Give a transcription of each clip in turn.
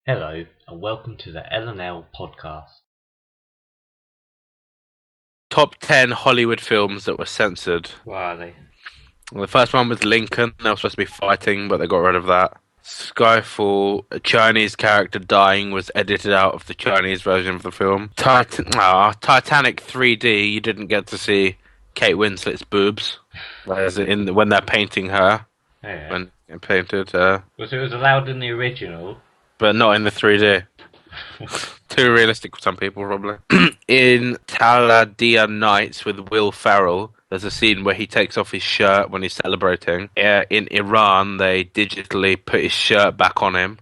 Hello, and welcome to the LNL podcast. Top 10 Hollywood films that were censored. What are they? Well, the first one was Lincoln. They were supposed to be fighting, but they got rid of that. Skyfall, a Chinese character dying was edited out of the Chinese version of the film. Titanic 3D, you didn't get to see Kate Winslet's boobs. Whereas when they're painting her, Oh, yeah. when they're painted, Was it allowed in the original? but not in the 3D. Too realistic for some people, probably. In Talladega Nights with Will Ferrell, there's a scene where he takes off his shirt when he's celebrating. In Iran, they digitally put his shirt back on him,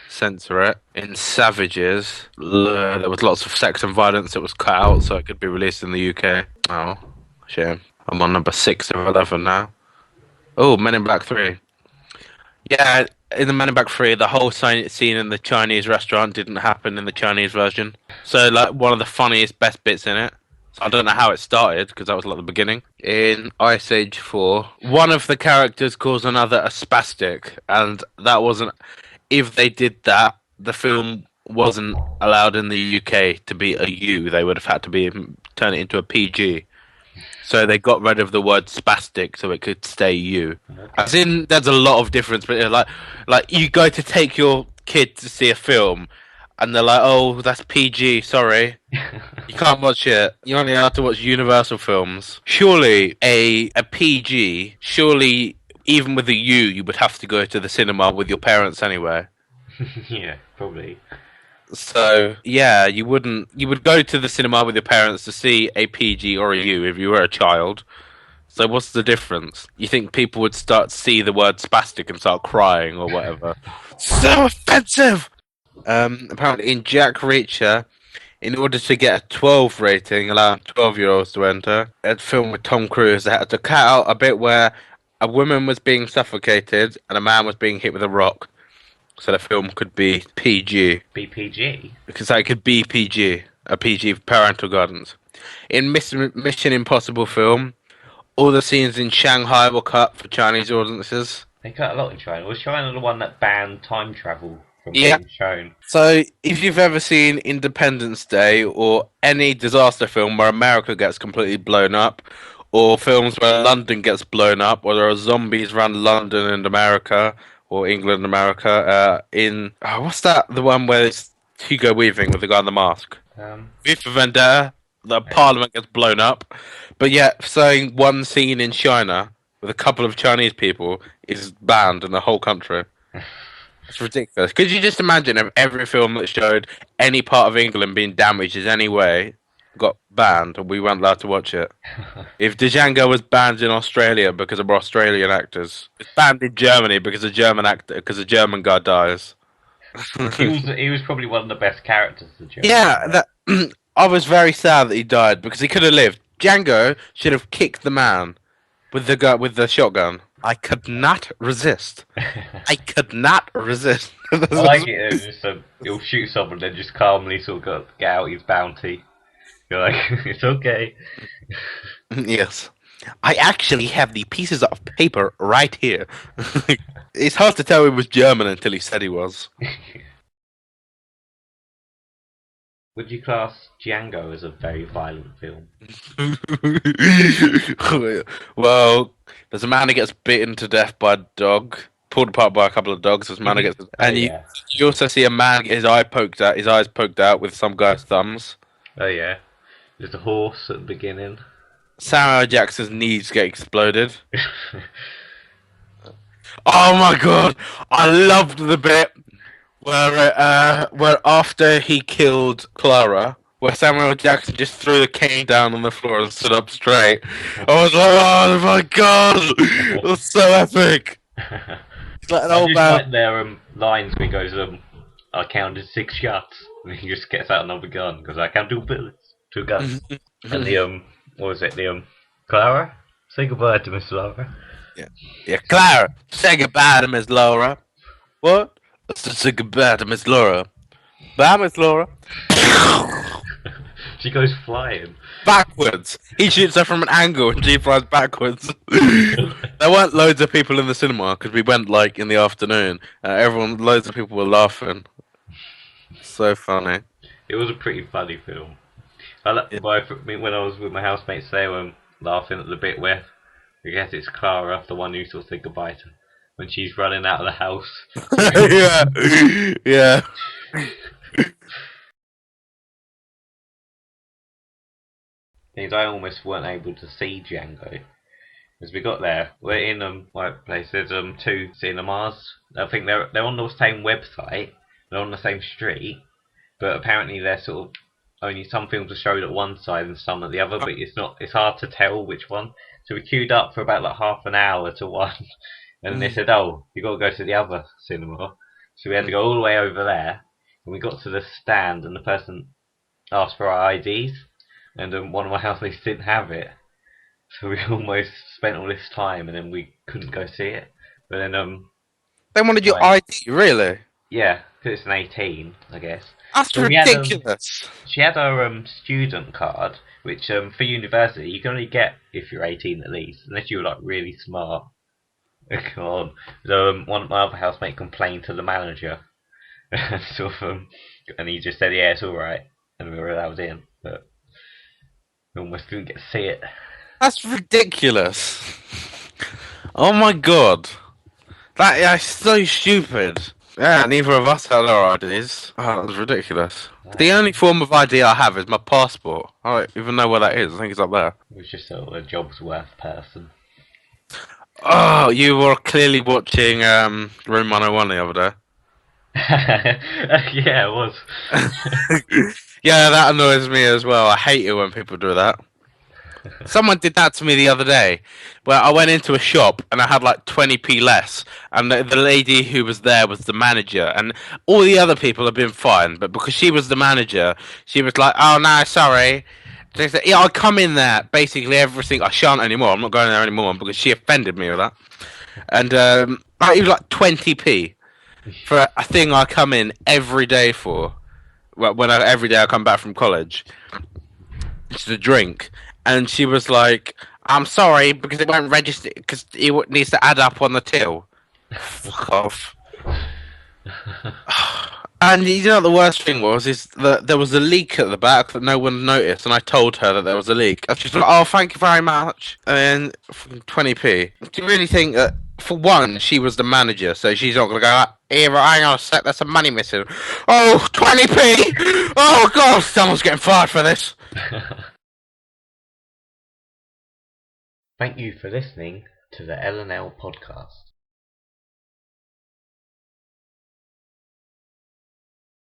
censor it. In Savages, there was lots of sex and violence that was cut out so it could be released in the UK. Oh, shame. I'm on number 6 of 11 now. Oh, Men in Black 3. Yeah, in the Men in Black 3, the whole scene in the Chinese restaurant didn't happen in the Chinese version. So, like, one of the funniest, best bits in it. So I don't know how it started, because that was like the beginning. In Ice Age 4, one of the characters calls another a spastic, and that wasn't... If they did that, the film wasn't allowed in the UK to be a U. They would have had to turn it into a PG. So they got rid of the word spastic so it could stay you. Okay. As in, there's a lot of difference. But like you go to take your kid to see a film, and they're like, "Oh, that's PG. Sorry, you can't watch it. You're only allowed to watch Universal films." Surely a PG. Surely even with a U, you would have to go to the cinema with your parents anyway. Yeah, probably. So yeah, you would go to the cinema with your parents to see a PG or a U if you were a child. So what's the difference? You think people would start to see the word spastic and start crying or whatever? So offensive! Apparently in Jack Reacher, in order to get a 12 rating, allowing 12-year-olds to enter, a film with Tom Cruise, they had to cut out a bit where a woman was being suffocated and a man was being hit with a rock. So the film could be PG. BPG? Because that could be PG. A PG parental guidance. In Mission Impossible film, all the scenes in Shanghai were cut for Chinese audiences. They cut a lot in China. Was China the one that banned time travel from Yeah. being shown? So if you've ever seen Independence Day or any disaster film where America gets completely blown up, or films where London gets blown up, or there are zombies around London and America, or England and America, what's that? The one where it's Hugo Weaving with the guy in the mask. V for Vendetta, the Parliament gets blown up, but yet saying one scene in China with a couple of Chinese people is banned in the whole country. It's ridiculous. Could you just imagine if every film that showed any part of England being damaged in any way got banned and we weren't allowed to watch it? If Django was banned in Australia because of Australian actors, it's banned in Germany because a German guy dies. he was probably one of the best characters. Yeah, I was very sad that he died because he could have lived. Django should have kicked the man with the shotgun. I could not resist. I could not resist. I like it. He'll shoot someone and then just calmly sort of get out his bounty. You're like, it's okay. Yes. I actually have the pieces of paper right here. It's hard to tell he was German until he said he was. Would you class Django as a very violent film? Well, there's a man who gets bitten to death by a dog, pulled apart by a couple of dogs. There's a man who gets, and yeah. you also see a man get his eyes poked out with some guy's thumbs. Oh yeah, there's a horse at the beginning. Samuel L. Jackson's knees get exploded. Oh my god, I loved the bit where after he killed Clara, where Samuel L. Jackson just threw the cane down on the floor and stood up straight. I was like, oh my god, it was so epic. He's like an old man. Like their lines where he goes, I counted 6 shots, and he just gets out another gun because I count 2 bullets, 2 guns, and the what was it? The Clara, say goodbye to Miss Laura. Yeah, Clara, say goodbye to Miss Laura. What? Let's say goodbye to Miss Laura. Bye, Miss Laura. She goes flying backwards. He shoots her from an angle and she flies backwards. There weren't loads of people in the cinema because we went like in the afternoon. Loads of people were laughing. So funny. It was a pretty funny film. Yeah. When I was with my housemates, they were laughing at the bit where I guess it's Clara, the one who sort of said goodbye to when she's running out of the house. Yeah. Yeah. Things I almost weren't able to see Django as we got there. We're in like place. There's two cinemas. I think they're on the same website. They're on the same street, but apparently they're sort of only some films are showed at one side and some at the other. But it's not. It's hard to tell which one. So we queued up for about like half an hour to one, and they said, "Oh, you got to go to the other cinema." So we had to go all the way over there, and we got to the stand, and the person asked for our IDs, and one of my housemates didn't have it. So we almost spent all this time, and then we couldn't go see it. But then They wanted your like, ID, really? yeah, 'cause it's an 18, I guess. That's But we had ridiculous. she had her student card, which for university you can only get if you're 18 at least, unless you were like really smart. Come on. So one of my other housemates complained to the manager, and sort of, and he just said, "Yeah, it's all right," and we were allowed in, but we almost didn't get to see it. That's ridiculous. Oh my god. That's so stupid. Yeah, neither of us had our IDs. Oh, that was ridiculous. The only form of ID I have is my passport. I don't even know where that is. I think it's up there. It was just sort of a job's worth person. Oh, you were clearly watching Room 101 the other day. Yeah, it was. Yeah, that annoys me as well. I hate it when people do that. Someone did that to me the other day, where I went into a shop and I had like 20p less, and the lady who was there was the manager, and all the other people have been fine, but because she was the manager, she was like, "Oh no, sorry." She said, "Yeah, I come in there basically everything. I shan't anymore. I'm not going there anymore because she offended me with that." And it was like 20p for a thing I come in every day for. Every day I come back from college, it's a drink, and she was like, "I'm sorry because it won't register because it needs to add up on the till." Fuck off. And you know what the worst thing was is that there was a leak at the back that no one noticed, and I told her that there was a leak. And she's like, "Oh, thank you very much." And then 20p. Do you really think that, for one, she was the manager, so she's not gonna go, "Here, hang on a sec, there's some money missing." Oh, 20p! Oh god, someone's getting fired for this. Thank you for listening to the LNL podcast.